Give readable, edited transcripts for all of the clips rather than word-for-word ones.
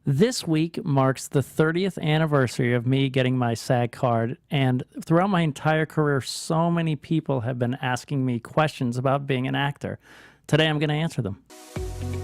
This week marks the 30th anniversary of me getting my SAG card, and throughout my entire career, so many people have been asking me questions about being an actor. Today, I'm going to answer them.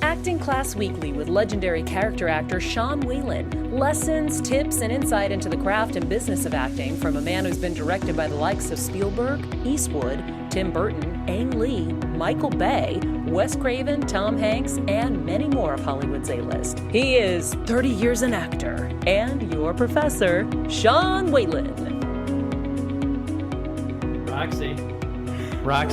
Acting Class Weekly with legendary character actor Sean Whalen. Lessons, tips, and insight into the craft and business of acting from a man who's been directed by the likes of Spielberg, Eastwood, Tim Burton, Ang Lee, Michael Bay, Wes Craven, Tom Hanks, and many more of Hollywood's A-list. He is 30 years an actor and your professor, Sean Whalen. Roxy.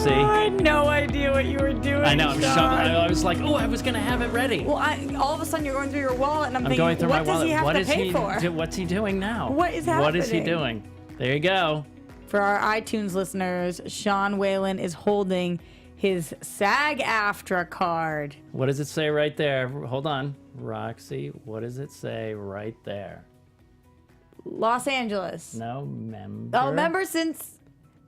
I had no idea what you were doing. I know. I was like, oh, I was going to have it ready. Well, all of a sudden you're going through your wallet, and I'm thinking, going through what my does he wallet. have to pay for? What's he doing now? What is happening? What is he doing? There you go. For our iTunes listeners, Sean Whalen is holding his SAG-AFTRA card. What does it say right there? Hold on. Roxy, what does it say right there? Los Angeles. No, member. Oh, member since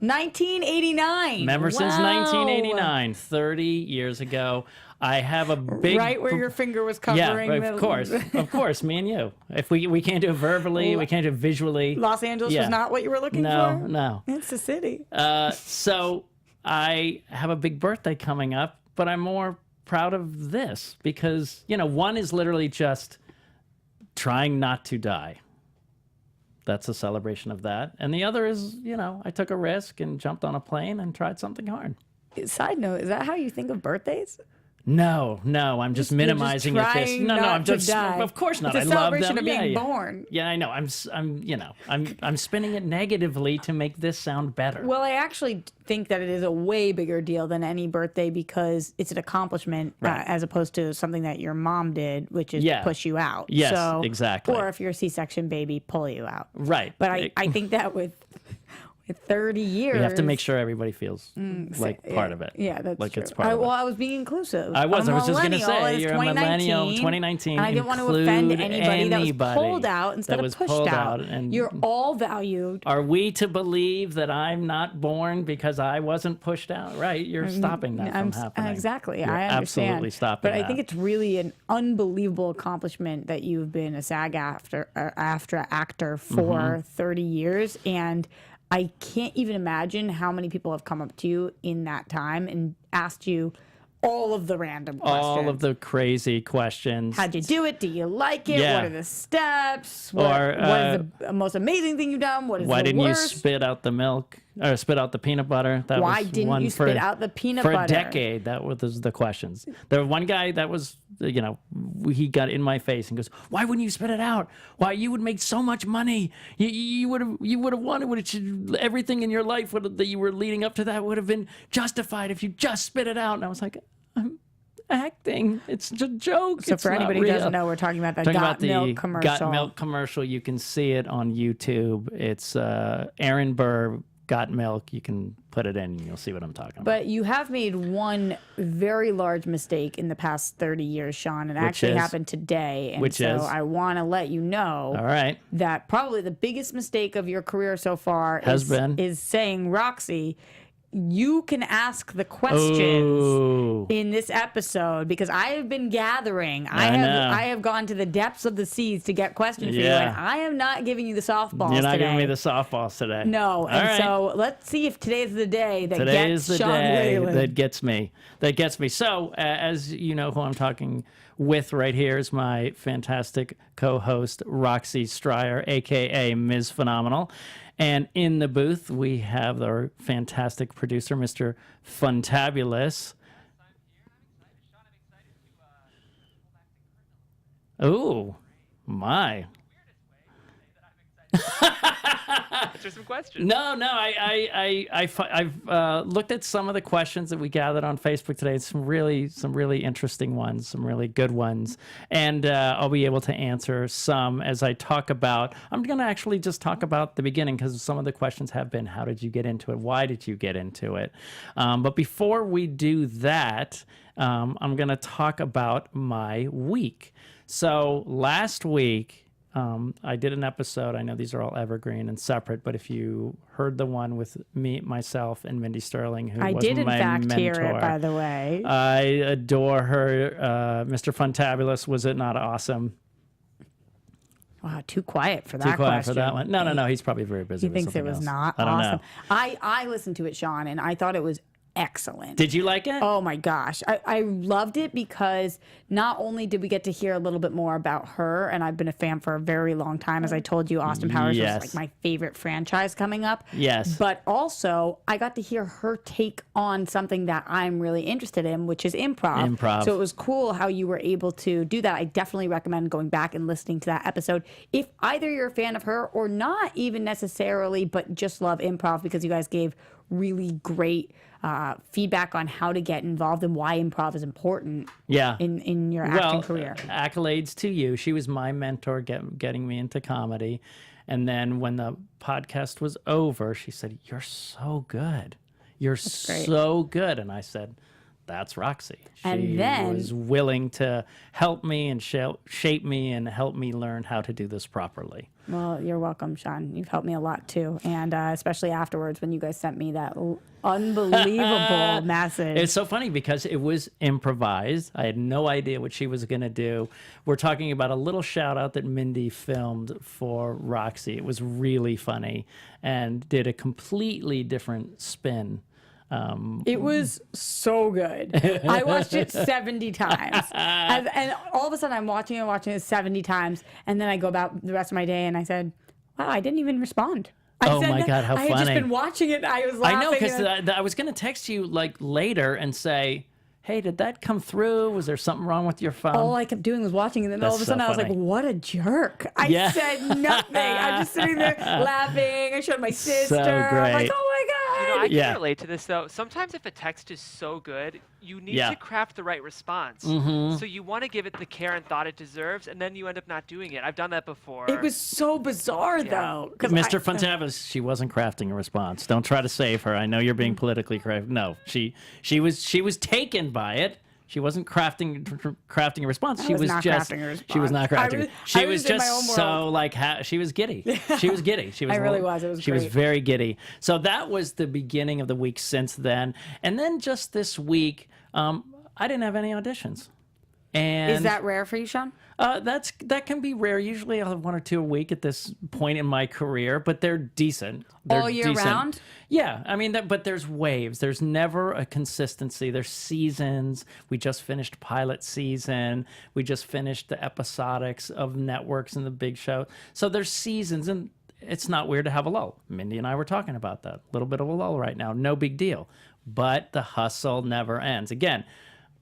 1989. Member since 1989, 30 years ago. I have a big... Right where your finger was covering. Yeah, of course, me and you. If we can't do it verbally, we can't do it visually. Los Angeles was not what you were looking for? No. It's a city. So I have a big birthday coming up, but I'm more proud of this because, one is literally just trying not to die. That's a celebration of that. And the other is, I took a risk and jumped on a plane and tried something hard. Side note, is that how you think of birthdays? No, I'm just minimizing it. I'm just of course not. It's a I love celebration them. of being born. Yeah, I know. I'm spinning it negatively to make this sound better. Well, I actually think that it is a way bigger deal than any birthday because it's an accomplishment as opposed to something that your mom did, which is push you out. Yes, exactly. Or if you're a C-section baby, pull you out. Right. But I think that with 30 years. We have to make sure everybody feels part of it. Yeah, that's like true. It's part of it. Well, I was being inclusive. I was just going to say, you're a millennial, 2019. And I didn't want to offend anybody that was pulled out instead of pushed out. And you're all valued. Are we to believe that I'm not born because I wasn't pushed out? Right, you're stopping that from happening. Exactly, you're I understand. Absolutely stopping But I think it's really an unbelievable accomplishment that you've been a SAG-AFTRA actor for 30 years. And I can't even imagine how many people have come up to you in that time and asked you all of the random questions. All of the crazy questions. How'd you do it? Do you like it? Yeah. What are the steps? What is the most amazing thing you've done? What is the worst? Why didn't you spit out the milk or spit out the peanut butter? Why didn't you spit out the peanut butter? For a decade, that was the questions. There was one guy that was, he got in my face and goes, "Why wouldn't you spit it out? Why, you would make so much money. You would have wanted everything in your life that you were leading up to that would have been justified if you just spit it out." And I was like, I'm acting. It's a joke. So for anybody who doesn't know, we're talking about the Got Milk commercial. Got Milk commercial. You can see it on YouTube. It's Aaron Burr, Got Milk. You can put it in and you'll see what I'm talking about. But you have made one very large mistake in the past 30 years, Sean, and it actually happened today. And I want to let you know that probably the biggest mistake of your career so far is saying, Roxy, you can ask the questions in this episode because I have been gathering. I have gone to the depths of the seas to get questions for you, and I am not giving you the softballs today. You're not giving me the softballs today. No. So let's see if today's the day that gets Sean Whalen. That gets me. So as you know who I'm talking with right here is my fantastic co-host Roxy Striar, a.k.a. Ms. Phenomenal. And in the booth, we have our fantastic producer, Mr. Funtabulous. Oh, my. Answer some questions. No, I've looked at some of the questions that we gathered on Facebook today. Some really interesting ones, some really good ones, and I'll be able to answer some as I talk about. I'm going to actually just talk about the beginning because some of the questions have been, how did you get into it? Why did you get into it? But before we do that, I'm going to talk about my week. So last week, I did an episode. I know these are all evergreen and separate, but if you heard the one with me, myself, and Mindy Sterling, who was my mentor. I did, in fact, hear it, by the way. I adore her. Mr. Funtabulous, was it not awesome? Wow, too quiet for that Too quiet question. For that one. No. He's probably very busy. He thinks it was else. not I don't awesome. know. I listened to it, Sean, and I thought it was excellent. Did you like it? Oh my gosh. I loved it because not only did we get to hear a little bit more about her, and I've been a fan for a very long time. As I told you, Austin Powers was like my favorite franchise coming up. Yes. But also, I got to hear her take on something that I'm really interested in, which is improv. So it was cool how you were able to do that. I definitely recommend going back and listening to that episode. If either you're a fan of her or not even necessarily, but just love improv, because you guys gave really great feedback on how to get involved and why improv is important in your acting career. Accolades to you. She was my mentor getting me into comedy. And then when the podcast was over, she said, "You're so good. You're so good." And I said, "That's Roxy." She was willing to help me and shape me and help me learn how to do this properly. Well, you're welcome, Sean. You've helped me a lot too. And especially afterwards when you guys sent me that unbelievable message. It's so funny because it was improvised. I had no idea what she was going to do. We're talking about a little shout out that Mindy filmed for Roxy. It was really funny and did a completely different spin. It was so good. I watched it 70 times. And all of a sudden I'm watching it 70 times. And then I go about the rest of my day and I said, wow, I didn't even respond. Oh my God, how funny. I had just been watching it. I was laughing. I know, because I was going to text you like later and say, hey, did that come through? Was there something wrong with your phone? All I kept doing was watching, and then all of a sudden I was like, what a jerk. I said nothing. I'm just sitting there laughing. I showed my sister. So great. I'm like, oh my God. You know, I can relate to this, though. Sometimes if a text is so good, you need to craft the right response. So you want to give it the care and thought it deserves, and then you end up not doing it. I've done that before. It was so bizarre, though. Mr. Fontavas, she wasn't crafting a response. Don't try to save her. I know you're being politically correct. No, she was taken by it. She wasn't crafting a response. She was not crafting a response. She was not crafting. She was just so like she was giddy. She was giddy. She was. I really was. It was. She was very giddy. So that was the beginning of the week since then, and then just this week, I didn't have any auditions. And is that rare for you, Sean? That can be rare. Usually I'll have one or two a week at this point in my career, but they're decent. They're all year round? Yeah. I mean, but there's waves. There's never a consistency. There's seasons. We just finished pilot season. We just finished the episodics of networks and the big show. So there's seasons, and it's not weird to have a lull. Mindy and I were talking about that. A little bit of a lull right now. No big deal. But the hustle never ends. Again,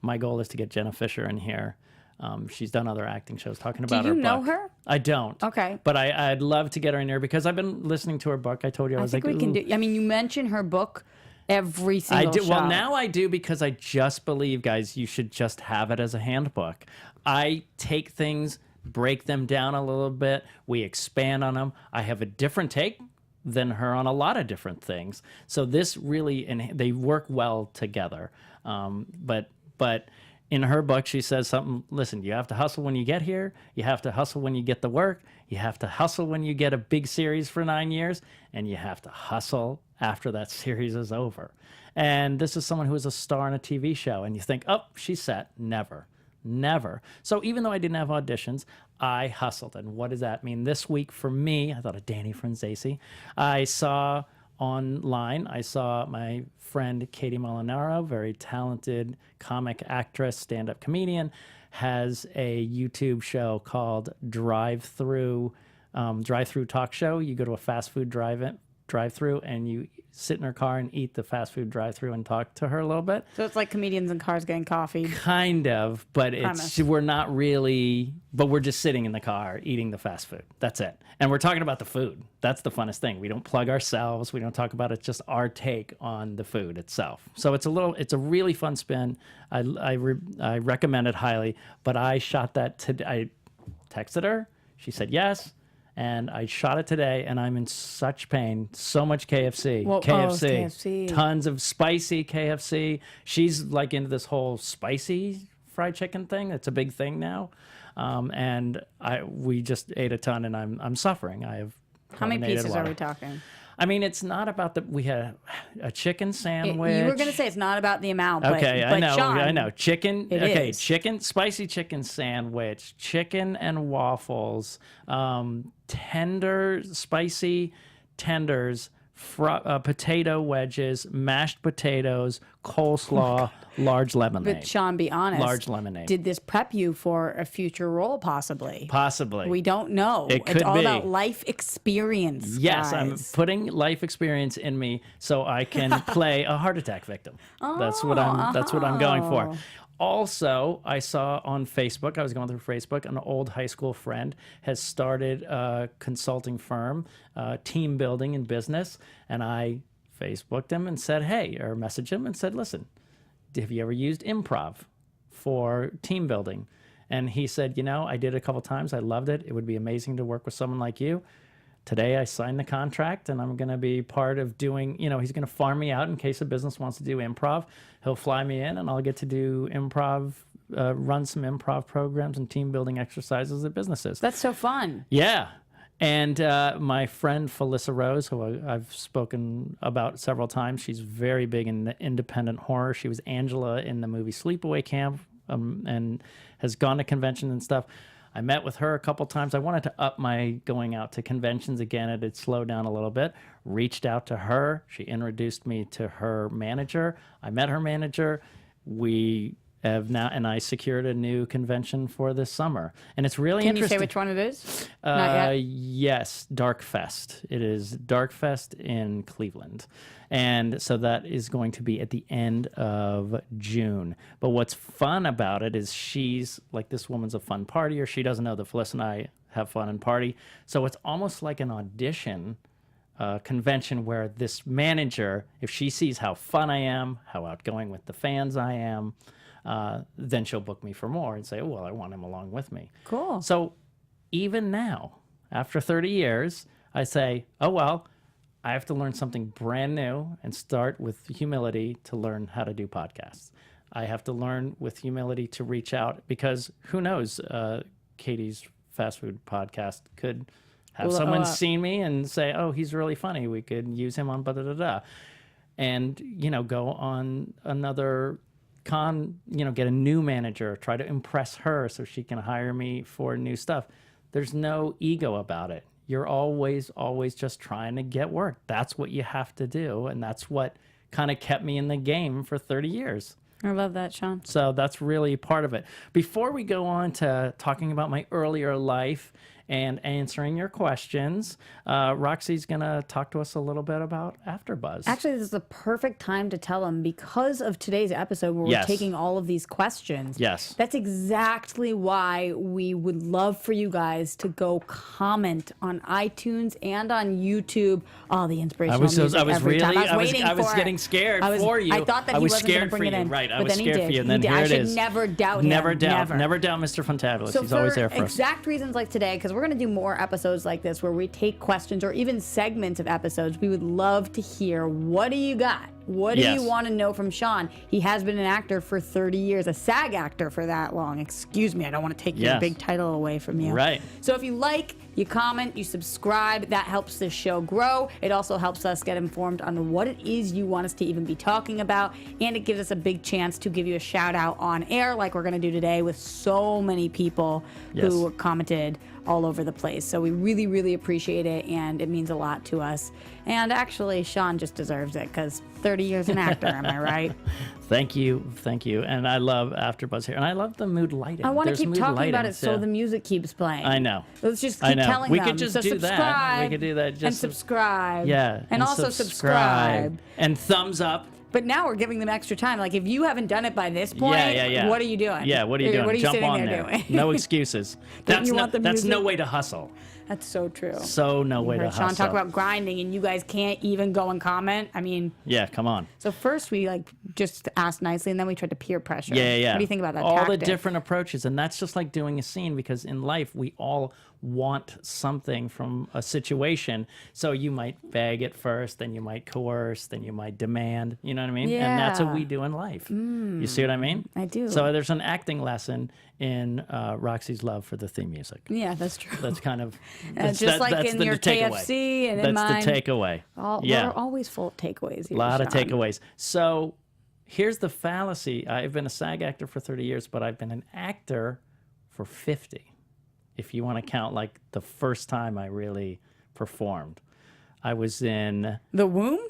my goal is to get Jenna Fisher in here. She's done other acting shows talking about her book. Do you know her? I don't. Okay. But I'd love to get her in here because I've been listening to her book. I told you I was think we can do. I mean, you mention her book every single show. Well, now I do because I just believe, guys, you should just have it as a handbook. I take things, break them down a little bit. We expand on them. I have a different take than her on a lot of different things. So this really, and they work well together. But in her book, she says something, listen, you have to hustle when you get here. You have to hustle when you get the work. You have to hustle when you get a big series for 9 years. And you have to hustle after that series is over. And this is someone who is a star in a TV show. And you think, oh, she's set. Never. Never. So even though I didn't have auditions, I hustled. And what does that mean? This week for me, I thought of Danny Franzese. I saw online, I saw my friend Katie Molinaro, very talented comic actress, stand-up comedian, has a YouTube show called Drive-Through Talk Show. You go to a fast food drive-through and you sit in her car and eat the fast food drive-through and talk to her a little bit. So it's like comedians in cars getting coffee. Kind of, but we're not really, but we're just sitting in the car eating the fast food. That's it. And we're talking about the food. That's the funnest thing. We don't plug ourselves. We don't talk about it. It's just our take on the food itself. So it's a really fun spin. I recommend it highly, but I shot that today. I texted her. She said yes. And I shot it today, and I'm in such pain. So much KFC. Well, KFC. Tons of spicy KFC. She's like into this whole spicy fried chicken thing. It's a big thing now. And we just ate a ton, and I'm suffering. I have. How many pieces are we talking? I mean, it's not about we had a chicken sandwich. You were going to say it's not about the amount, okay, but Sean, I know. Chicken, okay, spicy chicken sandwich, chicken and waffles, spicy tenders, potato wedges, mashed potatoes, coleslaw, large lemonade. But Sean, be honest. Large lemonade. Did this prep you for a future role, possibly? Possibly. We don't know. It's all about life experience. Yes, guys. I'm putting life experience in me so I can play a heart attack victim. That's what I'm going for. Also, I saw on Facebook, I was going through Facebook, an old high school friend has started a consulting firm, team building in business, and I Facebooked him and said, hey, or messaged him and said, listen, have you ever used improv for team building? And he said, I did it a couple times. I loved it. It would be amazing to work with someone like you. Today I signed the contract and I'm going to be part of doing, he's going to farm me out in case a business wants to do improv. He'll fly me in and I'll get to do improv, run some improv programs and team building exercises at businesses. That's so fun. Yeah. And my friend Felissa Rose, who I've spoken about several times, she's very big in independent horror. She was Angela in the movie Sleepaway Camp and has gone to conventions and stuff. I met with her a couple times. I wanted to up my going out to conventions again. It had slowed down a little bit. Reached out to her. She introduced me to her manager. I met her manager. We have now, and I secured a new convention for this summer. And it's really interesting. Can you say which one it is? Not yet? Yes, Dark Fest. It is Dark Fest in Cleveland. And so that is going to be at the end of June. But what's fun about it is she's like, this woman's a fun partier. She doesn't know that Felicia and I have fun and party. So it's almost like an audition convention where this manager, if she sees how fun I am, how outgoing with the fans I am, then she'll book me for more and say, oh, well, I want him along with me. Cool. So even now, after 30 years, I say, oh, well, I have to learn something brand new and start with humility to learn how to do podcasts. I have to learn with humility to reach out because who knows, Katie's fast food podcast could have someone seen me and say, oh, he's really funny. We could use him on da-da-da-da. And, go on another get a new manager, try to impress her so she can hire me for new stuff. There's no ego about it. You're always just trying to get work. That's what you have to do. And that's what kind of kept me in the game for 30 years. I love that, Sean. So that's really part of it. Before we go on to talking about my earlier life and answering your questions, Roxy's going to talk to us a little bit about AfterBuzz. Actually, this is the perfect time to tell them because of today's episode where we're taking all of these questions. Yes. That's exactly why we would love for you guys to go comment on iTunes and on YouTube. All the inspirational music every time. I was getting scared for you. I thought that he wasn't going to bring it in. Right, I was scared for you, and then here it is. I should never doubt him. Never doubt Mr. Fantabulous. So he's always there for us. For exact reasons like today, because we're going to do more episodes like this where we take questions or even segments of episodes, we would love to hear, what do you got? What do you want to know from Sean? He has been an actor for 30 years, a SAG actor for that long. Excuse me, I don't want to take your big title away from you. Right. So if you like, you comment, you subscribe, that helps this show grow. It also helps us get informed on what it is you want us to even be talking about, and it gives us a big chance to give you a shout out on air like we're going to do today with so many people who commented all over the place. So we really, really appreciate it, and it means a lot to us. And actually, Sean just deserves it because 30 years an actor, am I right? Thank you. And I love AfterBuzz here, and I love the mood lighting. I want to keep talking about it so the music keeps playing. I know. Let's just keep telling we them. We could just so do subscribe that. We could do that. And subscribe. Yeah. And also subscribe. And thumbs up. But now we're giving them extra time. Like, if you haven't done it by this point, what are you doing? Yeah, what are you doing? What are you Jump sitting on there there. doing? No excuses. That's no way to hustle. That's so true. So no way to hustle. Sean talk about grinding, and you guys can't even go and comment. I mean, yeah, come on. So first we just asked nicely, and then we tried to peer pressure. Yeah. What do you think about that? All the different approaches, and that's just like doing a scene, because in life we all want something from a situation. So you might beg at first, then you might coerce, then you might demand. know what I mean? Yeah. And that's what we do in life. You see what I mean? I do. So there's an acting lesson in Roxy's love for the theme music. Yeah, that's true. That's kind of that's in your KFC and in mine. That's the takeaway. We're always full of takeaways here, A lot of Sean. takeaways. So here's the fallacy. I've been a SAG actor for 30 years, but I've been an actor for 50. If you want to count like the first time I really performed. I was in... The Womb?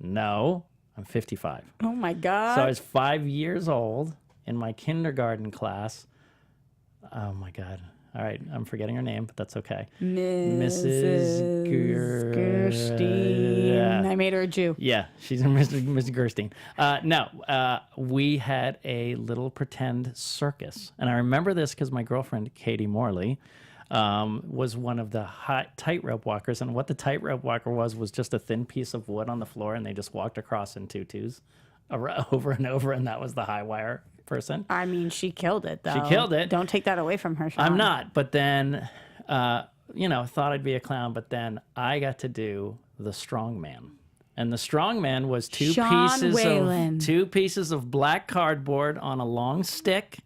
No, I'm 55. Oh my God. So I was 5 years old in my kindergarten class. Oh my God. All right, I'm forgetting her name, but that's okay. Mrs. Gerstein. Yeah. I made her a Jew. Yeah, she's Mrs. Gerstein. No, we had a little pretend circus. And I remember this because my girlfriend, Katie Morley, was one of the tightrope walkers. And what the tightrope walker was just a thin piece of wood on the floor, and they just walked across in tutus over and over, and that was the high wire person. I mean, she killed it, though. She killed it. Don't take that away from her, Sean. I'm not. But then, thought I'd be a clown, but then I got to do the strongman. And the strongman was two pieces of black cardboard on a long stick,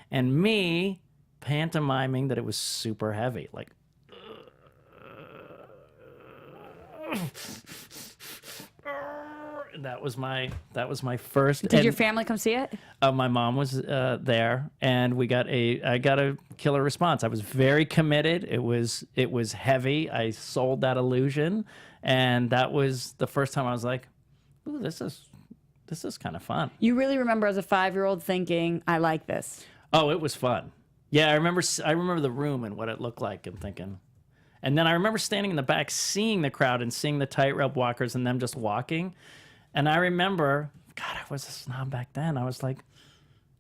and me pantomiming that it was super heavy, like that was my first. Did your family come see it? My mom was there, and I got a killer response. I was very committed. It was heavy. I sold that illusion, and that was the first time I was like, "Ooh, this is kind of fun." You really remember as a 5-year-old thinking, "I like this." Oh, it was fun. Yeah, I remember the room and what it looked like and thinking. And then I remember standing in the back, seeing the crowd and seeing the tightrope walkers and them just walking. And I remember, God, I was a snob back then. I was like,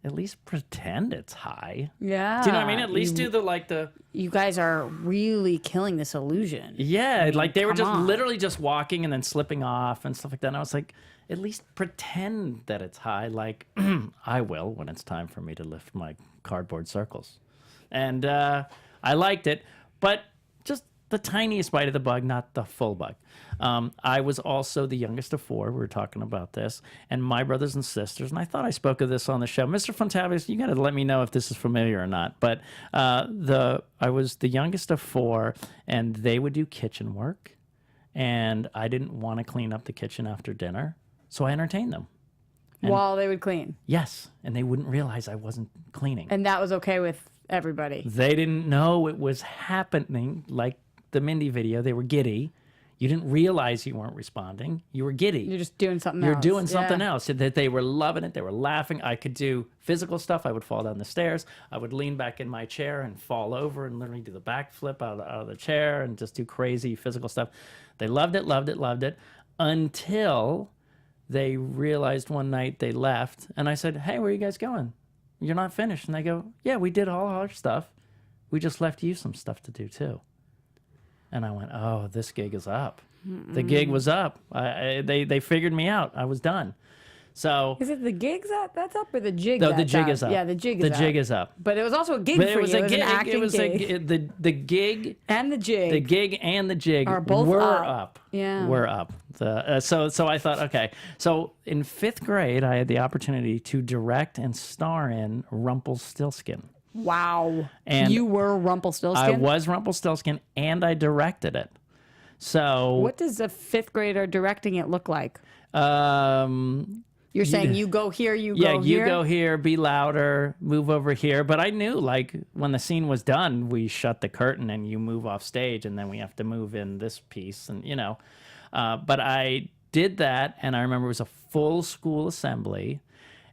at least pretend it's high. Yeah. Do you know what I mean? At least do the... You guys are really killing this illusion. Yeah, I mean, like they were just literally just walking and then slipping off and stuff like that. And I was like, at least pretend that it's high, like I will when it's time for me to lift my cardboard circles. And I liked it, but just the tiniest bite of the bug, not the full bug. I was also the youngest of 4. We were talking about this, and my brothers and sisters, and I thought I spoke of this on the show. Mr. Fontavious, you got to let me know if this is familiar or not. But I was the youngest of 4, and they would do kitchen work, and I didn't want to clean up the kitchen after dinner, so I entertained them. And while they would clean? Yes, and they wouldn't realize I wasn't cleaning. And that was okay with everybody? They didn't know it was happening, like the Mindy video. They were giddy. You didn't realize you weren't responding. You were giddy. You're just doing something else. You're doing something else. That they were loving it. They were laughing. I could do physical stuff. I would fall down the stairs. I would lean back in my chair and fall over and literally do the backflip out of the chair and just do crazy physical stuff. They loved it, loved it, loved it, until they realized one night they left. And I said, "Hey, where are you guys going? You're not finished." And they go, "Yeah, we did all our stuff. We just left you some stuff to do too." And I went, "Oh, this gig is up." The gig was up. They figured me out. I was done. So is it the gig's up? That's up, or the jig? No, the jig is up. Yeah, the jig is up. The jig is up. But it was also a gig for you. It was an acting gig. The gig and the jig. The gig and the jig are both up. Yeah, were up. So I thought, okay. So in 5th grade, I had the opportunity to direct and star in Rumpelstiltskin. Wow. And you were Rumpelstiltskin? I was Rumpelstiltskin, and I directed it. So what does a 5th grader directing it look like? You're saying you go here, you go here? Yeah, you go here, be louder, move over here. But I knew, like, when the scene was done, we shut the curtain and you move off stage, and then we have to move in this piece, and, But I did that, and I remember it was a full school assembly.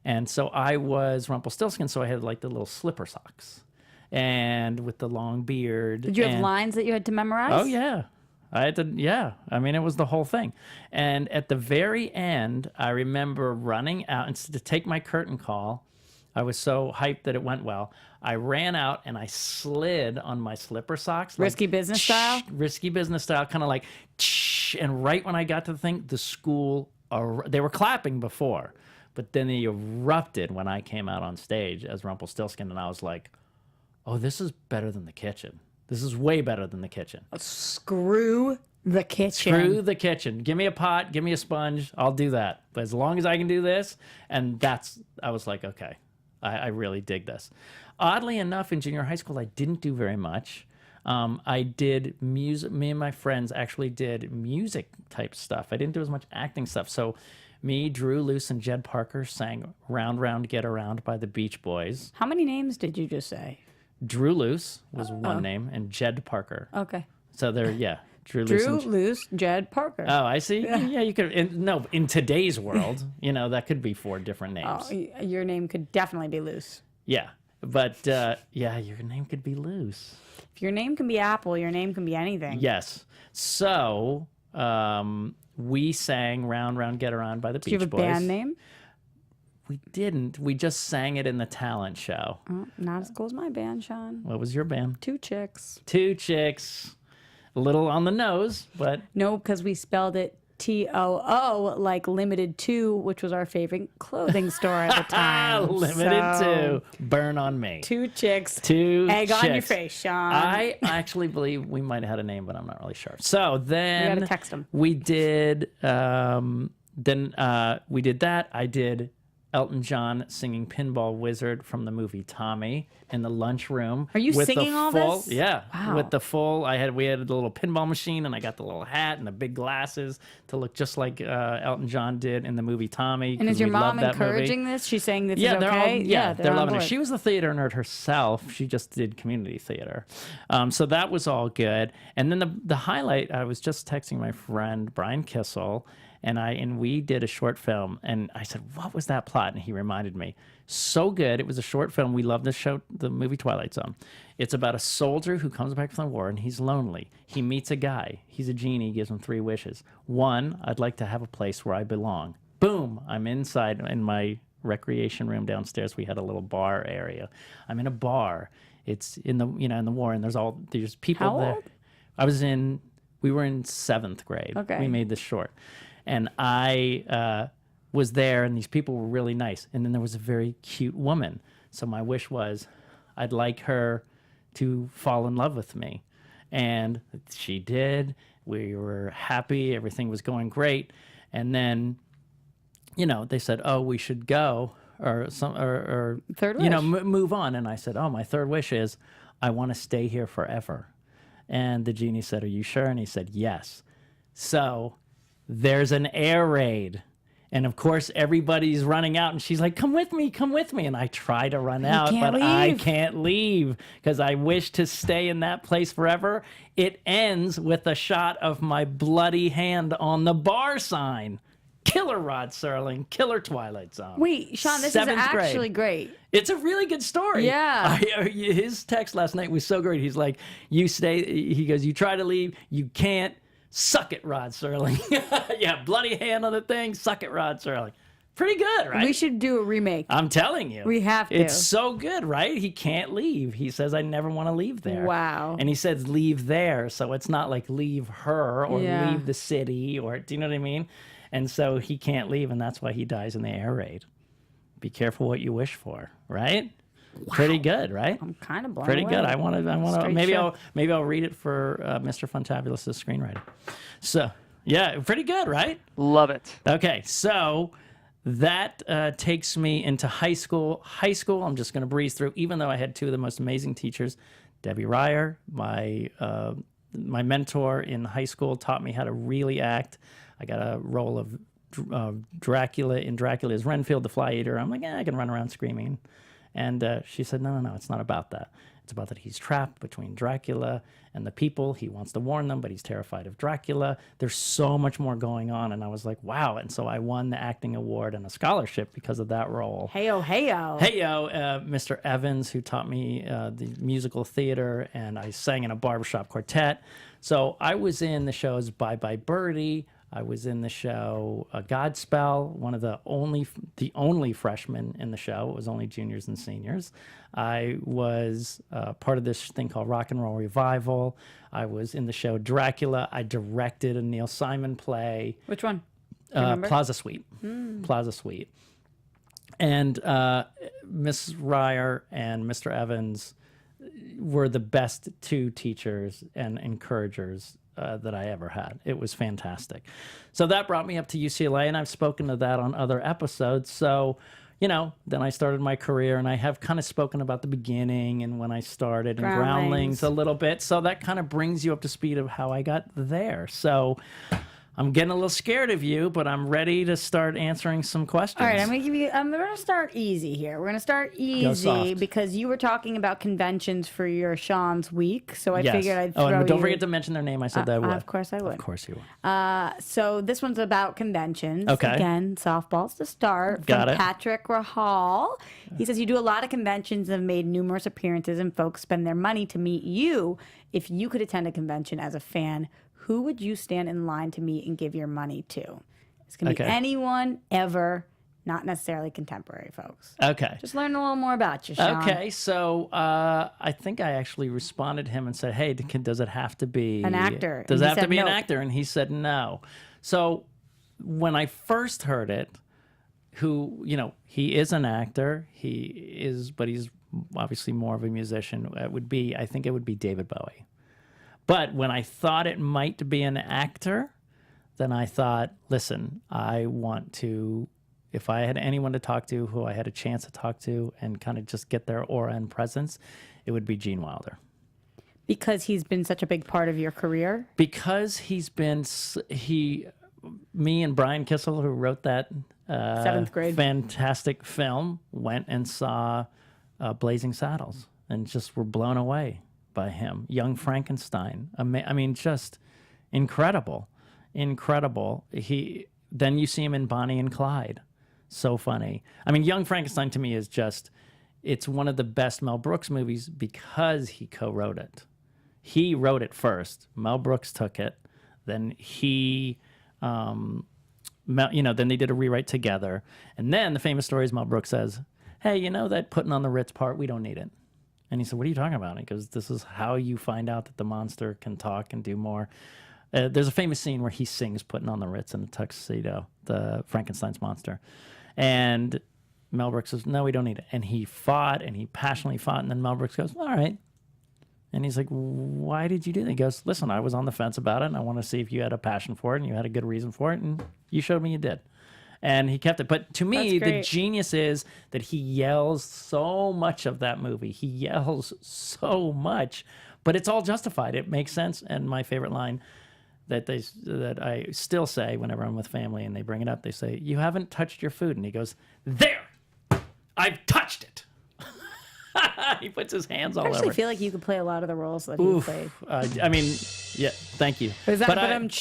And so I was Rumpelstiltskin, so I had, like, the little slipper socks and with the long beard. Did you have lines that you had to memorize? Oh, yeah. I had to, yeah. I mean, it was the whole thing. And at the very end, I remember running out, and to take my curtain call, I was so hyped that it went well. I ran out, and I slid on my slipper socks. Risky business style? Risky business style, kind of like, and right when I got to the thing, the school, they were clapping before. But then they erupted when I came out on stage as Rumpelstiltskin, and I was like, "Oh, this is better than the kitchen. This is way better than the kitchen. Screw the kitchen. Screw the kitchen. Give me a pot, give me a sponge. I'll do that. But as long as I can do this, and I was like, okay, I really dig this. Oddly enough, in junior high school, I didn't do very much. I did music. Me and my friends actually did music type stuff. I didn't do as much acting stuff. So me, Drew Luce, and Jed Parker sang Round, Round, Get Around by the Beach Boys. How many names did you just say? Drew Luce was one name, and Jed Parker. Okay. So they're, Drew Luce, Jed Parker. Oh, I see. Yeah, you could. In today's world, that could be 4 different names. Oh, your name could definitely be Luce. Yeah, but your name could be Luce. If your name can be Apple, your name can be anything. Yes. So we sang "Round, Round, Get Around" by the Beach Boys. Do you have a band name? We didn't. We just sang it in the talent show. Oh, not as cool as my band, Sean. What was your band? 2 Chicks. 2 Chicks. A little on the nose, but... No, because we spelled it T-O-O, like Limited 2, which was our favorite clothing store at the time. Limited 2. Burn on me. 2 Chicks. 2 Egg chicks. on your face, Sean. I actually believe we might have had a name, but I'm not really sure. So then... You gotta text them. We did... we did that. I did... Elton John singing Pinball Wizard from the movie Tommy in the lunchroom. Are you singing all this? Yeah. Wow. With the full, we had the little pinball machine, and I got the little hat and the big glasses to look just like Elton John did in the movie Tommy. And is your mom encouraging this? She's saying this is okay? They're loving it. She was a theater nerd herself. She just did community theater. So that was all good. And then the highlight, I was just texting my friend Brian Kissel, and we did a short film, and I said, what was that plot? And he reminded me. So good. It was a short film. We love this show, the movie Twilight Zone. It's about a soldier who comes back from the war, and he's lonely. He meets a guy. He's a genie. He gives him 3 wishes. 1, I'd like to have a place where I belong. Boom. I'm inside in my recreation room downstairs. We had a little bar area. I'm in a bar. It's in the war, and there's people How there. old? We were in 7th grade. Okay. We made this short. And I was there, and these people were really nice. And then there was a very cute woman. So my wish was I'd like her to fall in love with me. And she did. We were happy. Everything was going great. And then, they said, oh, we should go or third wish. Move on. And I said, oh, my third wish is I want to stay here forever. And the genie said, are you sure? And he said, yes. So there's an air raid. And of course, everybody's running out, and she's like, come with me. And I try to run out, but I can't leave because I wish to stay in that place forever. It ends with a shot of my bloody hand on the bar sign. Killer Rod Serling, killer Twilight Zone. Wait, Sean, this is actually great. It's a really good story. Yeah. His text last night was so great. He's like, you try to leave, you can't. Suck it, Rod Serling. Yeah, bloody hand on the thing. Suck it, Rod Serling. Pretty good, right? We should do a remake. I'm telling you. We have to. It's so good, right? He can't leave. He says, I never want to leave there. Wow. And he says, leave there. So it's not like leave her or leave the city or, do you know what I mean? And so he can't leave, and that's why he dies in the air raid. Be careful what you wish for, right? Wow. Pretty good, right? I'm kind of blown Pretty away. good. I want to. Maybe I'll read it for Mr. Funtabulous' screenwriter. So yeah, pretty good, right? Love it. Okay, so that takes me into high school. High school, I'm just going to breeze through. Even though I had 2 of the most amazing teachers, Debbie Ryer, my mentor in high school, taught me how to really act. I got a role of Dracula in Dracula's Renfield, the Fly Eater. I'm like, I can run around screaming. And she said, no, it's not about that. It's about that he's trapped between Dracula and the people. He wants to warn them, but he's terrified of Dracula. There's so much more going on. And I was like, wow. And so I won the acting award and a scholarship because of that role. Heyo, heyo. Heyo, Mr. Evans, who taught me the musical theater, and I sang in a barbershop quartet. So I was in the shows Bye Bye Birdie. I was in the show Godspell, one of the only freshmen in the show. It was only juniors and seniors. I was part of this thing called Rock and Roll Revival. I was in the show Dracula. I directed a Neil Simon play. Which one? Plaza Suite. Plaza Suite. And Miss Ryer and Mr. Evans, were the best two teachers and encouragers that I ever had. It was fantastic. So that brought me up to UCLA, and I've spoken to that on other episodes. So, you know, then I started my career, and I have kind of spoken about the beginning and when I started and Groundlings a little bit. So that kind of brings you up to speed of how I got there. So I'm getting a little scared of you, but I'm ready to start answering some questions. All right, I'm going to start easy here. We're going to start easy because you were talking about conventions for your Sean's week, so I figured I'd throw and don't forget to mention their name. I said that I would. Of course I would. Of course you would. So this one's about conventions. Okay. Again, softballs to start. Got it. Patrick Rahal. He says, you do a lot of conventions and have made numerous appearances, and folks spend their money to meet you. If you could attend a convention as a fan, who would you stand in line to meet and give your money to? It's going to be anyone, ever, not necessarily contemporary folks. Okay. Just learn a little more about you, Sean. Okay, so I think I actually responded to him and said, hey, does it have to be... an actor? Does it have to be an actor? And he said no. So when I first heard it, he is an actor, but he's obviously more of a musician. I think it would be David Bowie. But when I thought it might be an actor, then I thought, listen, I want to, if I had anyone to talk to who I had a chance to talk to and kind of just get their aura and presence, it would be Gene Wilder. Because he's been such a big part of your career? Because me and Brian Kissel, who wrote that 7th grade fantastic film, went and saw Blazing Saddles and just were blown away by him. Young Frankenstein. I mean, just incredible. Then you see him in Bonnie and Clyde. So funny. I mean, Young Frankenstein to me is it's one of the best Mel Brooks movies because he co-wrote it. He wrote it first. Mel Brooks took it. Then then they did a rewrite together. And then the famous story is Mel Brooks says, hey, you know that putting on the Ritz part, we don't need it. And he said, what are you talking about? Because this is how you find out that the monster can talk and do more. There's a famous scene where he sings Putting on the Ritz in a tuxedo, the Frankenstein's monster. And Mel Brooks says, no, we don't need it. And he fought, and he passionately fought. And then Mel Brooks goes, all right. And he's like, why did you do that? He goes, listen, I was on the fence about it, and I want to see if you had a passion for it, and you had a good reason for it, and you showed me you did. And he kept it. But to me, the genius is that he yells so much of that movie. He yells so much, but it's all justified. It makes sense. And my favorite line that I still say whenever I'm with family and they bring it up, they say, you haven't touched your food. And he goes, there, I've touched it. He puts his hands all over. I actually feel like you could play a lot of the roles that he played. I mean, yeah, thank you. Is that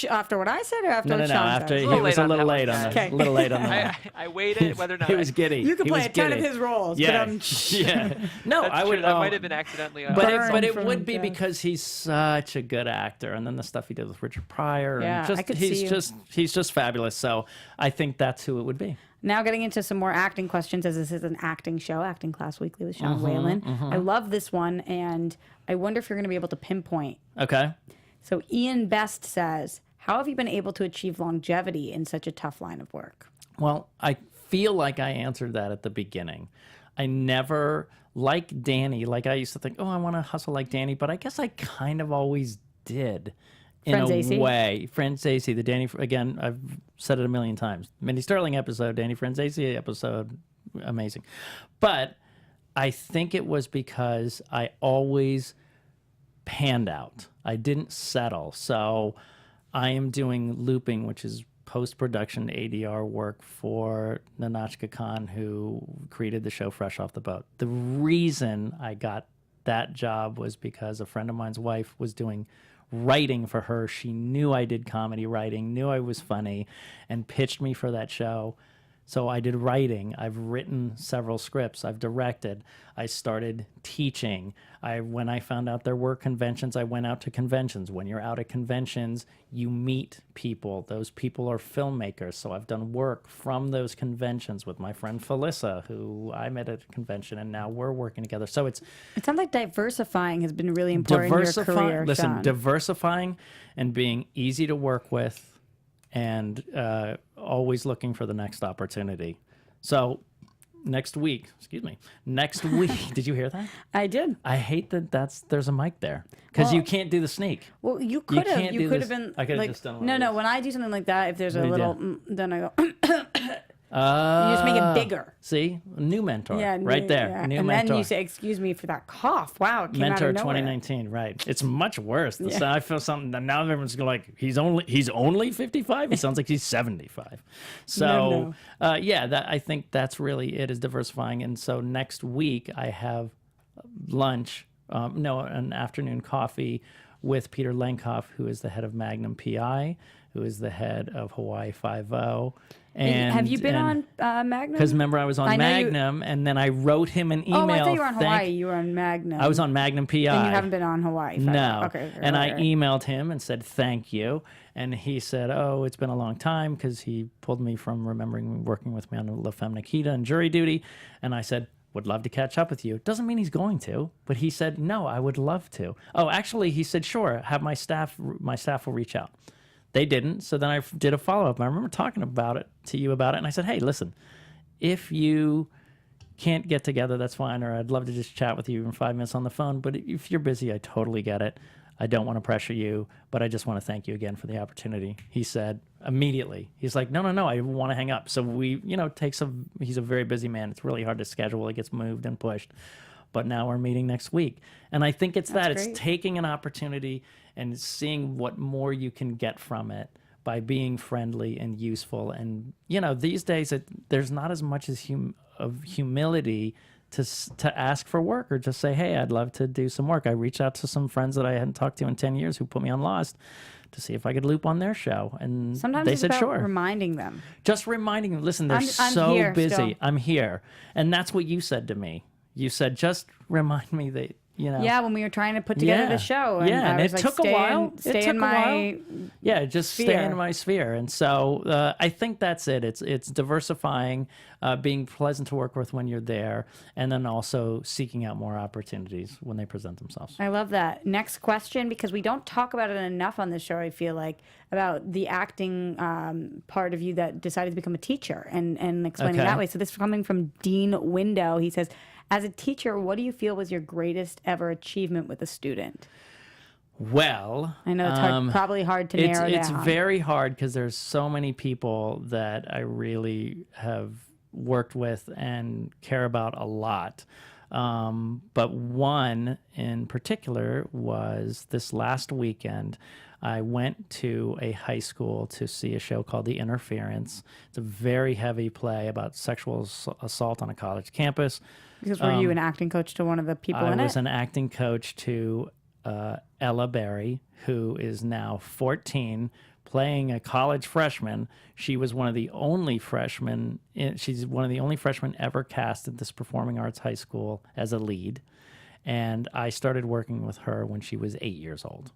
after what I said or after what Sean after said? He was a little late on that. A little late on that. I waited whether or not. He was giddy. You could play a ton of his roles. Yeah. No, I would. That might have been accidentally. But it would be because he's such a good actor, and then the stuff he did with Richard Pryor. Yeah, and he's just fabulous. So I think that's who it would be. Now getting into some more acting questions, as this is an acting show, Acting Class Weekly with Sean Whalen. I love this one, and I wonder if you're going to be able to pinpoint. Okay. So Ian Best says, how have you been able to achieve longevity in such a tough line of work? Well, I feel like I answered that at the beginning. I never, like Danny, I used to think, I want to hustle like Danny, but I guess I kind of always did. In a way. Franzese, the Danny, again, I've said it a million times. Mindy Sterling episode, Danny Franzese episode, amazing. But I think it was because I always panned out. I didn't settle. So I am doing looping, which is post-production ADR work for Nahnatchka Khan, who created the show Fresh Off the Boat. The reason I got that job was because a friend of mine's wife was doing writing for her. She knew I did comedy writing, knew I was funny, and pitched me for that show. So I did writing. I've written several scripts. I've directed. I started teaching. When I found out there were conventions, I went out to conventions. When you're out at conventions, you meet people. Those people are filmmakers. So I've done work from those conventions with my friend Felissa, who I met at a convention, and now we're working together. So it sounds like diversifying has been really important in your career, Listen, Sean. Diversifying and being easy to work with, and always looking for the next opportunity. So next week. Excuse me. Next week. Did you hear that? I did. I hate that there's a mic there because you can't do the sneak. Well, you could have. You could have been. I could have like, just done. No. When I do something like that, if there's a little, then I go. You just make it bigger. See, new mentor. Yeah, right there. Yeah. New and mentor. then you say, "Excuse me for that cough." Wow, it came Mentor out of nowhere. 2019. Right. It's much worse. I feel something. Now everyone's like, he's only 55. He sounds like he's 75. So I think that's really it, is diversifying. And so next week I have lunch. An afternoon coffee with Peter Lenkoff, who is the head of Magnum PI, who is the head of Hawaii 5-0. And have you been on Magnum? Because remember, I was on Magnum, and then I wrote him an email. Oh, I thought you were on Hawaii. You were on Magnum. I was on Magnum PI. And you haven't been on Hawaii. No. Okay. And I emailed him and said, thank you. And he said, oh, it's been a long time, because he pulled me from remembering working with me on La Femme Nikita and Jury Duty. And I said, would love to catch up with you. Doesn't mean he's going to, but he said, no, I would love to. Oh, actually, he said, sure, have my staff will reach out. They didn't, so then I did a follow-up. I remember talking to you about it, and I said, hey, listen, if you can't get together, that's fine, or I'd love to just chat with you in 5 minutes on the phone, but if you're busy, I totally get it. I don't want to pressure you, but I just want to thank you again for the opportunity. He said immediately. He's like, no, I want to hang up. So we, he's a very busy man. It's really hard to schedule. It gets moved and pushed. But now we're meeting next week. And I think it's It's taking an opportunity and seeing what more you can get from it by being friendly and useful. And, these days there's not as much as humility to ask for work, or just say, hey, I'd love to do some work. I reached out to some friends that I hadn't talked to in 10 years who put me on Lost to see if I could loop on their show. And sometimes they said, sure. Reminding them. Just reminding them, listen, they're I'm so busy. Still. I'm here. And that's what you said to me. You said, just remind me that, Yeah, when we were trying to put together the show. And and it took a while. Stay in my stay in my sphere. And so I think that's it. It's diversifying, being pleasant to work with when you're there, and then also seeking out more opportunities when they present themselves. I love that. Next question, because we don't talk about it enough on this show, I feel like, about the acting part of you that decided to become a teacher and explaining that way. So this is coming from Dean Window. He says, as a teacher, what do you feel was your greatest ever achievement with a student? Well, I know it's probably hard to narrow down. It's very hard because there's so many people that I really have worked with and care about a lot. But one in particular was this last weekend. I went to a high school to see a show called The Interference. It's a very heavy play about sexual assault on a college campus. Because were you an acting coach to one of the people in it? I was an acting coach to Ella Berry, who is now 14, playing a college freshman. She was one of the only freshmen. She's one of the only freshmen ever cast at this performing arts high school as a lead. And I started working with her when she was 8 years old.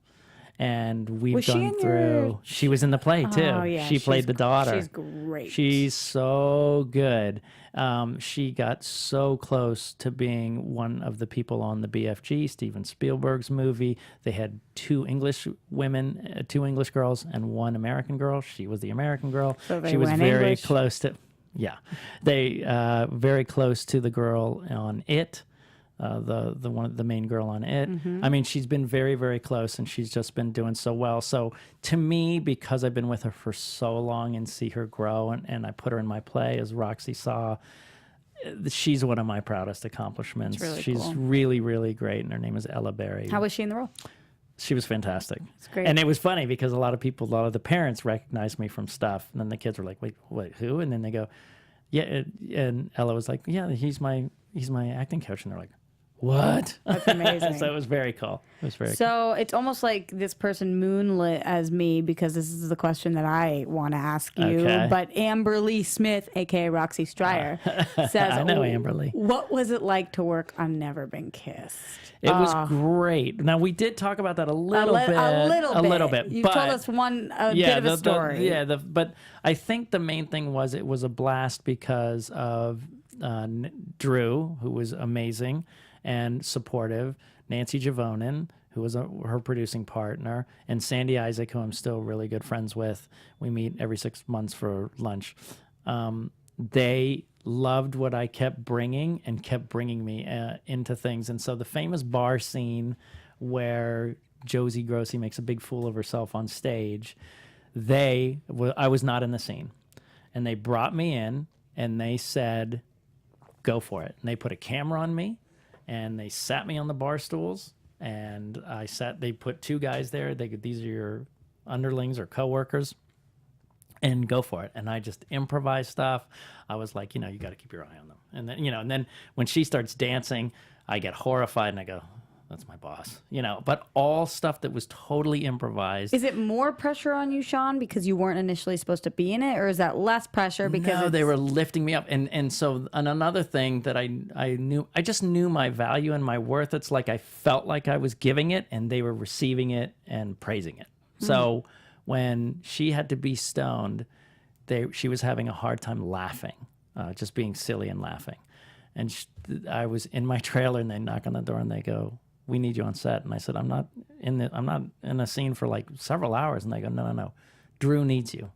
And we've gone through. She was in the play too. Oh, yeah. She played the daughter. She's great. She's so good. She got so close to being one of the people on the BFG, Steven Spielberg's movie. They had 2 English women, 2 English girls, and 1 American girl. She was the American girl. So she was very close to. Yeah, they very close to the girl on It. The main girl on It. Mm-hmm. I mean, she's been very, very close, and she's just been doing so well. So to me, because I've been with her for so long and see her grow, and I put her in my play, as Roxy saw, she's one of my proudest accomplishments. Really she's cool. really, really great, and her name is Ella Berry. How was she in the role? She was fantastic. It's great. And it was funny because a lot of the parents recognized me from stuff, and then the kids were like, wait, who? And then they go, yeah, and Ella was like, yeah, he's my acting coach, and they're like, what? That's amazing. So it was very cool. So it's almost like this person moonlit as me, because this is the question that I want to ask you. Okay. But Amber Lee Smith, aka Roxy Striar, says, I know Amber Lee. What was it like to work on Never Been Kissed? It was great. Now, we did talk about that a little bit. You told us a bit of a story. But I think the main thing was it was a blast because of Drew, who was amazing and supportive, Nancy Javonin, who was her producing partner, and Sandy Isaac, who I'm still really good friends with. We meet every 6 months for lunch. they loved what I kept bringing and kept bringing me into things. And so the famous bar scene where Josie Grossi makes a big fool of herself on stage, I was not in the scene. And they brought me in and they said, go for it. And they put a camera on me and they sat me on the bar stools. And they put 2 guys there. These are your underlings or coworkers. And go for it. And I just improvised stuff. I was like, you got to keep your eye on them. And then, and then when she starts dancing, I get horrified and I go, that's my boss, but all stuff that was totally improvised. Is it more pressure on you, Sean, because you weren't initially supposed to be in it? Or is that less pressure because they were lifting me up. And another thing that I knew, I just knew my value and my worth. It's like I felt like I was giving it and they were receiving it and praising it. So when she had to be stoned, she was having a hard time laughing, just being silly and laughing. And I was in my trailer, and they knock on the door, and they go, "We need you on set." And I said, "I'm not in a scene for like several hours." And they go, "No, Drew needs you."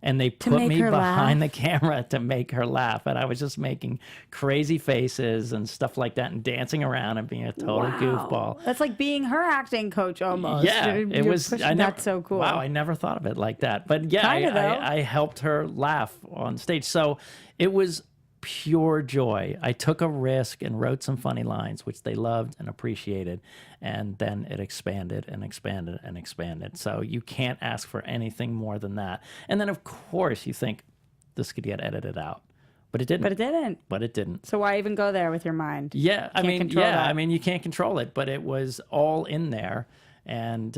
And they put me behind the camera to make her laugh. And I was just making crazy faces and stuff like that and dancing around and being a total goofball. That's like being her acting coach almost. Yeah, it was. That's so cool. Wow, I never thought of it like that. But yeah, I helped her laugh on stage. So it was pure joy. I took a risk and wrote some funny lines, which they loved and appreciated. And then it expanded and expanded and expanded. So you can't ask for anything more than that. And then, of course, you think this could get edited out. But it didn't. So why even go there with your mind? Yeah, I mean, you can't control it. But it was all in there. And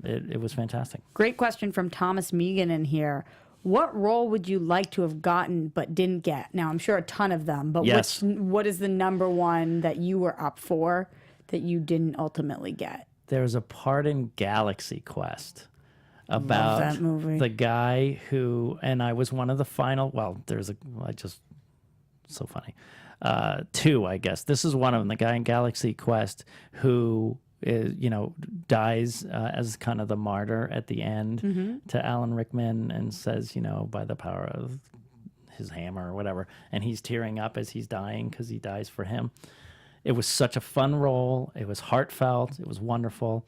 it was fantastic. Great question from Thomas Megan in here. What role would you like to have gotten but didn't get? Now, I'm sure a ton of them, but yes. What is the number one that you were up for that you didn't ultimately get? There's a part in Galaxy Quest about that movie. The guy who, and I was one of the final, so funny. 2, I guess. This is one of them, the guy in Galaxy Quest who is, dies as kind of the martyr at the end to Alan Rickman and says, by the power of his hammer or whatever. And he's tearing up as he's dying because he dies for him. It was such a fun role. It was heartfelt. It was wonderful.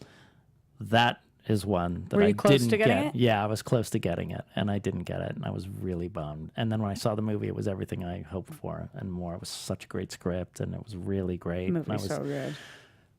That is one that I didn't get. Were you close to getting it? Yeah, I was close to getting it, and I didn't get it, and I was really bummed. And then when I saw the movie, it was everything I hoped for and more. It was such a great script, and it was really great. The movie was so good.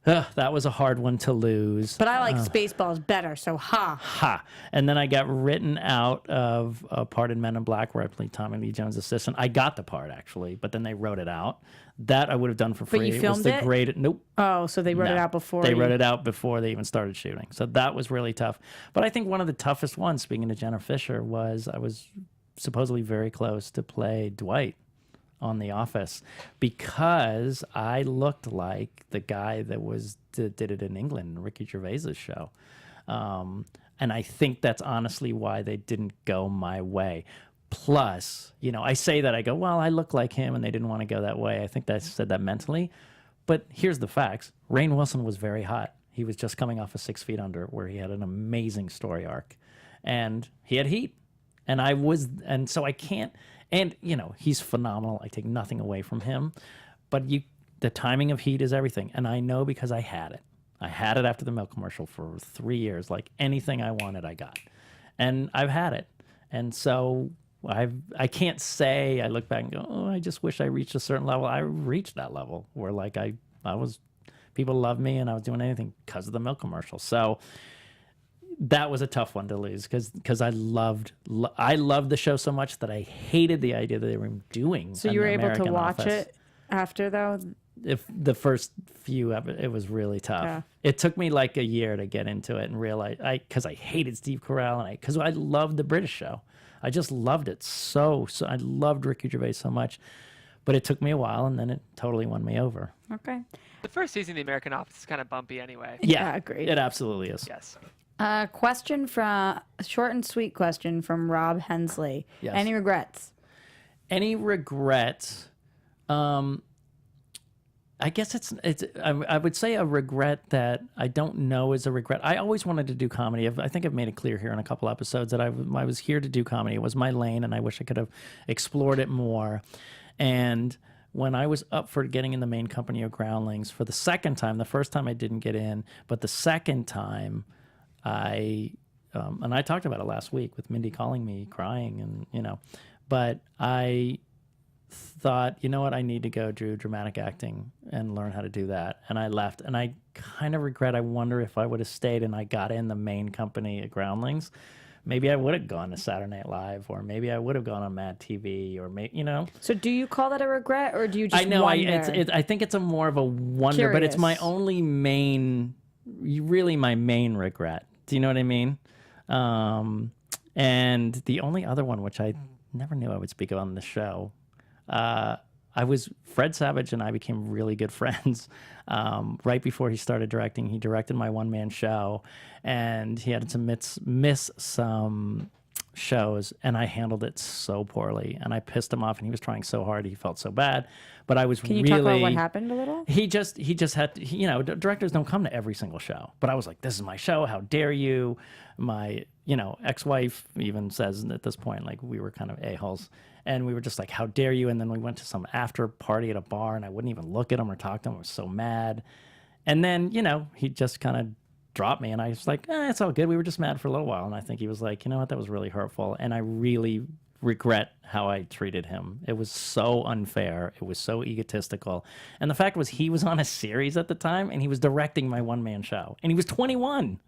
That was a hard one to lose. But I like Spaceballs better, so ha. Ha. And then I got written out of a part in Men in Black where I played Tommy Lee Jones' assistant. I got the part, actually, but then they wrote it out. That I would have done for free. But you filmed it? Nope. Oh, so they wrote it out before They wrote it out before they even started shooting. So that was really tough. But I think one of the toughest ones, speaking to Jenna Fisher, was I was supposedly very close to play Dwight on The Office because I looked like the guy that did it in England, Ricky Gervais's show. And I think that's honestly why they didn't go my way. Plus, I say that, I go, well, I look like him and they didn't want to go that way. I think I said that mentally. But here's the facts. Rainn Wilson was very hot. He was just coming off of 6 Feet Under, where he had an amazing story arc. And he had heat. And so I can't, and, he's phenomenal. I take nothing away from him. But the timing of Heat is everything. And I know because I had it. I had it after the milk commercial for 3 years. Like anything I wanted, I got. And I've had it. And so I can't say, I look back and go, oh, I just wish I reached a certain level. I reached that level where like I was, people loved me and I was doing anything because of the milk commercial. So that was a tough one to lose because I loved the show so much that I hated the idea that they were doing. So you were able to watch it after though? If the first few of it was really tough. Yeah. It took me like a year to get into it and realize because I hated Steve Carell and because I loved the British show. I just loved it so I loved Ricky Gervais so much, but it took me a while and then it totally won me over. Okay. The first season of The American Office is kind of bumpy anyway. Yeah, agreed. It absolutely is. Yes. A short and sweet question from Rob Hensley. Yes. Any regrets? Any regrets? I guess I would say a regret that I don't know is a regret. I always wanted to do comedy. I think I've made it clear here in a couple episodes that I was here to do comedy. It was my lane, and I wish I could have explored it more. And when I was up for getting in the main company of Groundlings for the second time, the first time I didn't get in, but the second time and I talked about it last week with Mindy calling me crying, and but I thought, you know what, I need to go do dramatic acting and learn how to do that. And I left, and I kind of regret, I wonder if I would have stayed and I got in the main company at Groundlings, maybe I would have gone to Saturday Night Live, or maybe I would have gone on Mad TV, or So do you call that a regret, or do you just I know, wonder? I think it's a more of a wonder. Curious. But it's my only really my main regret. Do you know what I mean? And the only other one, which I never knew I would speak on the show, Fred Savage and I became really good friends right before he started directing. He directed my one-man show, and he had to miss some shows, and I handled it so poorly, and I pissed him off, and he was trying so hard. He felt so bad, but I was Can you talk about what happened a little? He just had to, directors don't come to every single show, but I was like, this is my show. How dare you? My, ex-wife even says at this point, like, we were kind of a-holes. And we were just like, how dare you? And then we went to some after party at a bar, and I wouldn't even look at him or talk to him. I was so mad. And then, he just kind of dropped me. And I was like, it's all good. We were just mad for a little while. And I think he was like, you know what? That was really hurtful. And I really regret how I treated him. It was so unfair. It was so egotistical. And the fact was, he was on a series at the time, and he was directing my one-man show. And he was 21.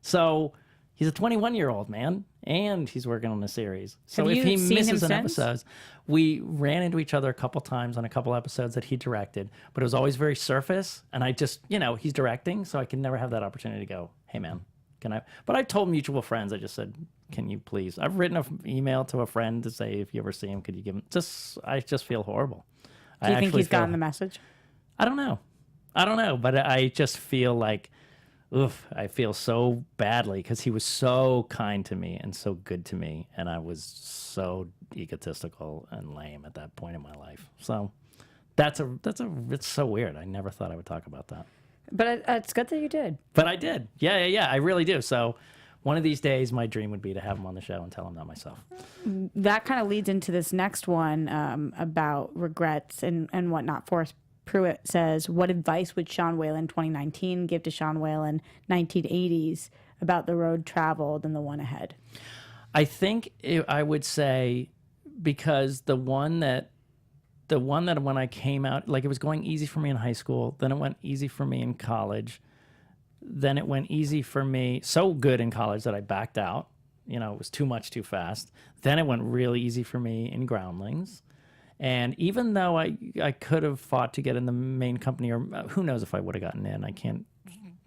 So he's a 21-year-old man, and he's working on a series. So if he misses an episode, we ran into each other a couple times on a couple episodes that he directed, but it was always very surface. And I just, he's directing, so I can never have that opportunity to go, hey, man, can I? But I told mutual friends, I just said, can you please? I've written an email to a friend to say, if you ever see him, could you give him? I just feel horrible. Do you think he's gotten the message? I don't know, but I just feel like, I feel so badly because he was so kind to me and so good to me, and I was so egotistical and lame at that point in my life. So it's so weird. I never thought I would talk about that. But it's good that you did. But I did. Yeah. I really do. So one of these days, my dream would be to have him on the show and tell him that myself. That kind of leads into this next one about regrets and whatnot. Forrest Pruitt says, what advice would Sean Whalen 2019 give to Sean Whalen 1980s about the road traveled and the one ahead? I think I would say, because the one that when I came out, like, it was going easy for me in high school, then it went easy for me in college, then it went easy for me, so good in college that I backed out. It was too much too fast. Then it went really easy for me in Groundlings. And even though I could have fought to get in the main company, or who knows if I would have gotten in, I can't,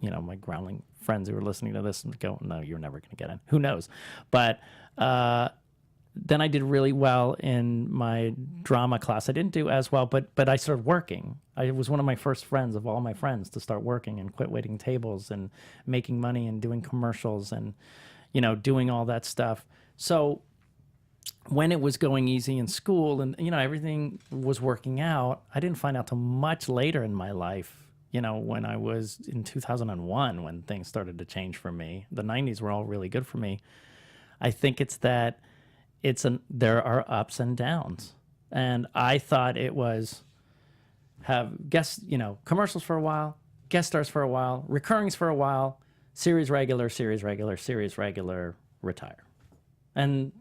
my Groundling friends who are listening to this and go, no, you're never going to get in. Who knows? But then I did really well in my drama class. I didn't do as well, but I started working. I was one of my first friends of all my friends to start working and quit waiting tables and making money and doing commercials and, doing all that stuff. So when it was going easy in school and, everything was working out, I didn't find out till much later in my life, when I was in 2001, when things started to change for me. The 90s were all really good for me. I think it's that there are ups and downs. And I thought it was have guest, commercials for a while, guest stars for a while, recurrings for a while, series regular, retire. And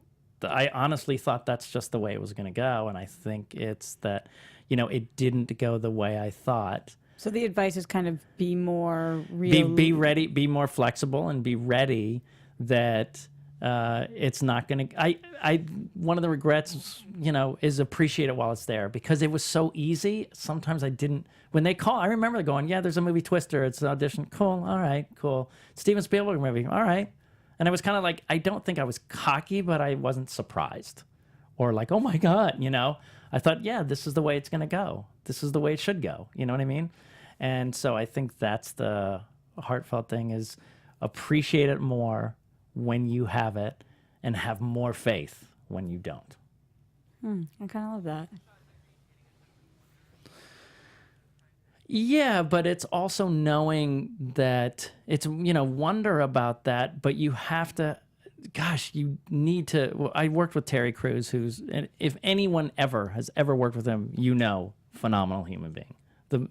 I honestly thought that's just the way it was going to go. And I think it's that, it didn't go the way I thought. So the advice is kind of be more real. Be ready, be more flexible, and be ready that it's not going to... One of the regrets, is appreciate it while it's there, because it was so easy. Sometimes I didn't... When they call, I remember going, yeah, there's a movie Twister. It's an audition. Cool. All right, cool. Steven Spielberg movie. All right. And I was kind of like, I don't think I was cocky, but I wasn't surprised. Or like, oh my God, I thought, yeah, this is the way it's going to go. This is the way it should go. You know what I mean? And so I think that's the heartfelt thing, is appreciate it more when you have it and have more faith when you don't. I kind of love that. Yeah, but it's also knowing that it's, wonder about that, but you have to, gosh, you need to. Well, I worked with Terry Crews, if anyone has ever worked with him, phenomenal human being.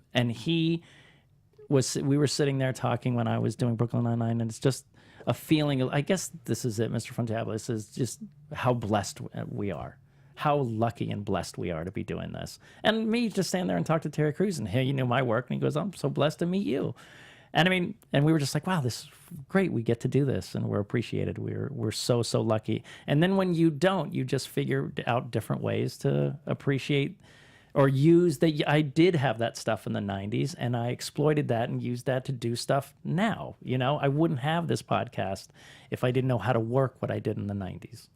We were sitting there talking when I was doing Brooklyn Nine-Nine, and it's just a feeling of, I guess this is it, Mr. Frontablis, is just how blessed we are. How lucky and blessed we are to be doing this. And me just stand there and talk to Terry Crews, and hey, you know my work, and he goes, I'm so blessed to meet you. And I mean, and we were just like, wow, this is great. We get to do this, and we're appreciated. We're so lucky. And then when you don't, you just figure out different ways to appreciate or use that. I did have that stuff in the 90s, and I exploited that and used that to do stuff now. I wouldn't have this podcast if I didn't know how to work what I did in the 90s.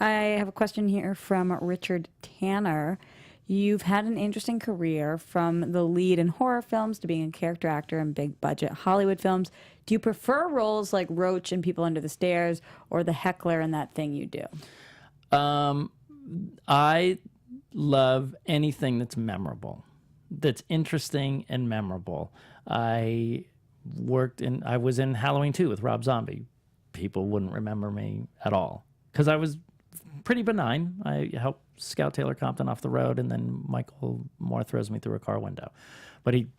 I have a question here from Richard Tanner. You've had an interesting career, from the lead in horror films to being a character actor in big budget Hollywood films. Do you prefer roles like Roach in People Under the Stairs, or the heckler in That Thing You Do? I love anything that's memorable, that's interesting and memorable. I was in Halloween 2 with Rob Zombie. People wouldn't remember me at all because I was pretty benign. I helped scout Taylor Compton off the road, and then Michael Moore throws me through a car window. But he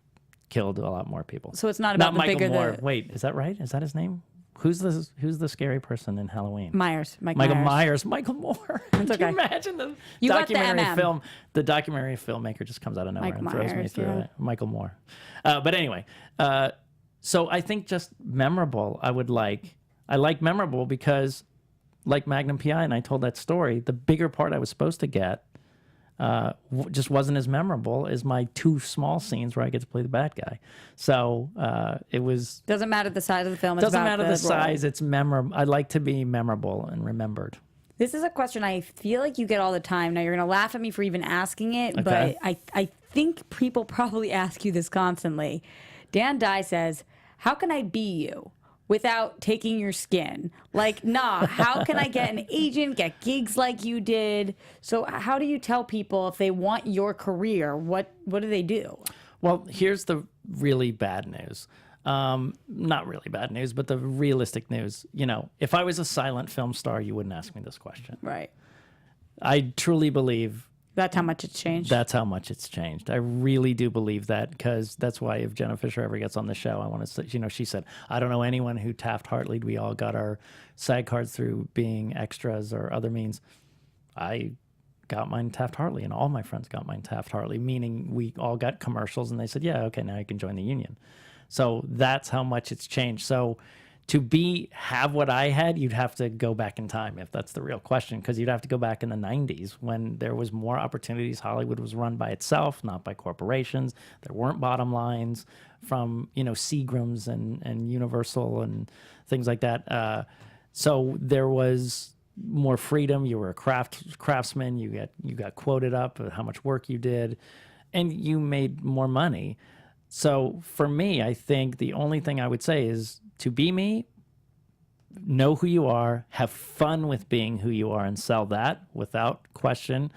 killed a lot more people. So it's not about Michael bigger Moore. Wait, is that right? Is that his name? Who's the scary person in Halloween? Michael Myers. Michael Moore. That's okay. Can you imagine the documentary film? The documentary filmmaker just comes out of nowhere and throws me through it. Michael Moore. But anyway, so I think just memorable. I like memorable because, like Magnum PI, and I told that story, the bigger part I was supposed to get just wasn't as memorable as my 2 small scenes where I get to play the bad guy. So it was... Doesn't matter the size of the film. Doesn't matter the size. It's memorable. I like to be memorable and remembered. This is a question I feel like you get all the time. Now, you're going to laugh at me for even asking it, okay. But I think people probably ask you this constantly. Dan Dye says, how can I be you without taking your skin? Like, how can I get an agent, get gigs like you did? So how do you tell people if they want your career, what do they do? Well, here's the really bad news. Not really bad news, but the realistic news. If I was a silent film star, you wouldn't ask me this question. Right. I truly believe... That's how much it's changed? That's how much it's changed. I really do believe that, because that's why if Jenna Fisher ever gets on the show, I want to say, she said, I don't know anyone who Taft-Hartley'd. We all got our SAG cards through being extras or other means. I got mine Taft-Hartley, and all my friends got mine Taft-Hartley, meaning we all got commercials, and they said, yeah, okay, now you can join the union. So that's how much it's changed. So to have what I had, you'd have to go back in time, if that's the real question, because you'd have to go back in the 90s when there was more opportunities. Hollywood was run by itself, not by corporations. There weren't bottom lines from, Seagram's and Universal and things like that. So there was more freedom. You were a craftsman. You got quoted up at how much work you did, and you made more money. So for me, I think the only thing I would say is to be me, know who you are, have fun with being who you are, and sell that without question.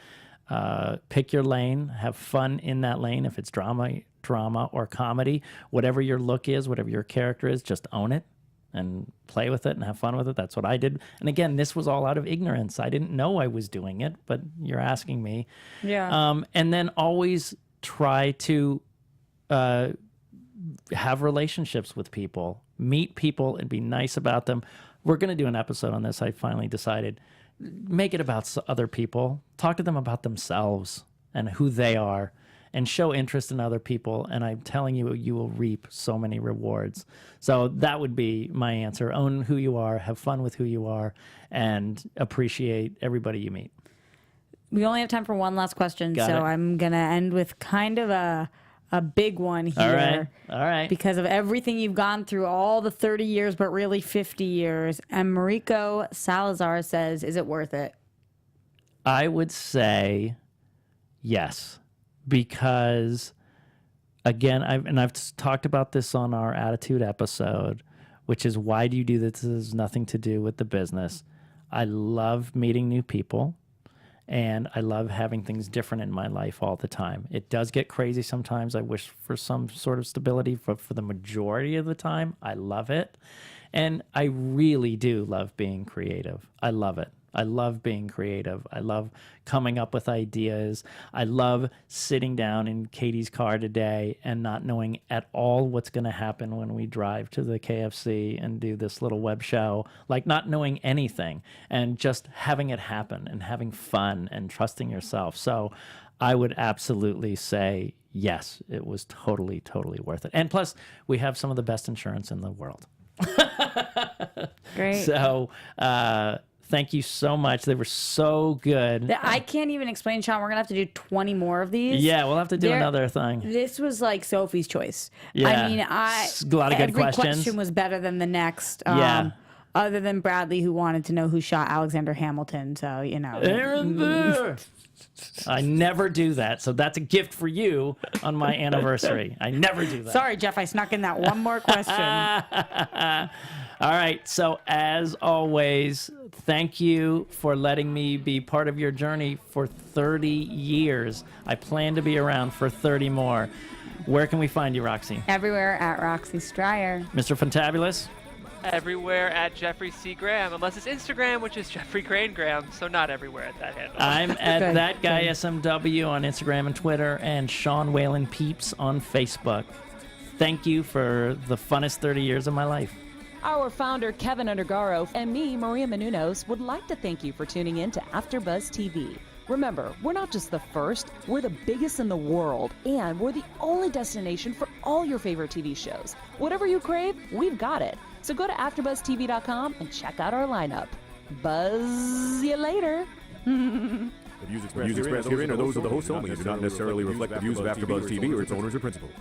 Pick your lane, have fun in that lane. If it's drama or comedy, whatever your look is, whatever your character is, just own it and play with it and have fun with it. That's what I did. And again, this was all out of ignorance. I didn't know I was doing it, but you're asking me. Yeah. And then always try to have relationships with people, meet people, and be nice about them. We're going to do an episode on this. I finally decided. Make it about other people. Talk to them about themselves and who they are, and show interest in other people. And I'm telling you, you will reap so many rewards. So that would be my answer. Own who you are, have fun with who you are, and appreciate everybody you meet. We only have time for one last question. Got it. I'm going to end with kind of a big one here. All right. Because of everything you've gone through, all the 30 years, but really 50 years. And Mariko Salazar says, is it worth it? I would say yes. Because, again, I've talked about this on our Attitude episode, which is, why do you do this? This has nothing to do with the business. I love meeting new people. And I love having things different in my life all the time. It does get crazy sometimes. I wish for some sort of stability, but for the majority of the time, I love it. And I really do love being creative. I love it. I love being creative. I love coming up with ideas. I love sitting down in Katie's car today and not knowing at all what's going to happen when we drive to the KFC and do this little web show, like not knowing anything and just having it happen and having fun and trusting yourself. So I would absolutely say, yes, it was totally, totally worth it. And plus, we have some of the best insurance in the world. Great. So, thank you so much. They were so good. I can't even explain, Sean. We're going to have to do 20 more of these. Yeah, we'll have to do another thing. This was like Sophie's choice. Yeah. I mean, a lot of good questions. Every question was better than the next. Yeah. Other than Bradley, who wanted to know who shot Alexander Hamilton. So, you know. Aaron there. I never do that. So that's a gift for you on my anniversary. I never do that. Sorry, Jeff. I snuck in that one more question. All right. So as always, thank you for letting me be part of your journey for 30 years. I plan to be around for 30 more. Where can we find you, Roxy? Everywhere at Roxy Striar. Mr. Fantabulous? Everywhere at Jeffrey C. Graham, unless it's Instagram, which is Jeffrey Crane Graham, so not everywhere at that handle. I'm at That Guy SMW on Instagram and Twitter, and Sean Whalen Peeps on Facebook. Thank you for the funnest 30 years of my life. Our founder, Keven Undergaro, and me, Maria Menounos, would like to thank you for tuning in to AfterBuzz TV. Remember, we're not just the first, we're the biggest in the world, and we're the only destination for all your favorite TV shows. Whatever you crave, we've got it. So go to AfterBuzzTV.com and check out our lineup. Buzz you later. The views expressed herein are those of the host only and do not necessarily reflect the views of AfterBuzz TV or its owners or principals.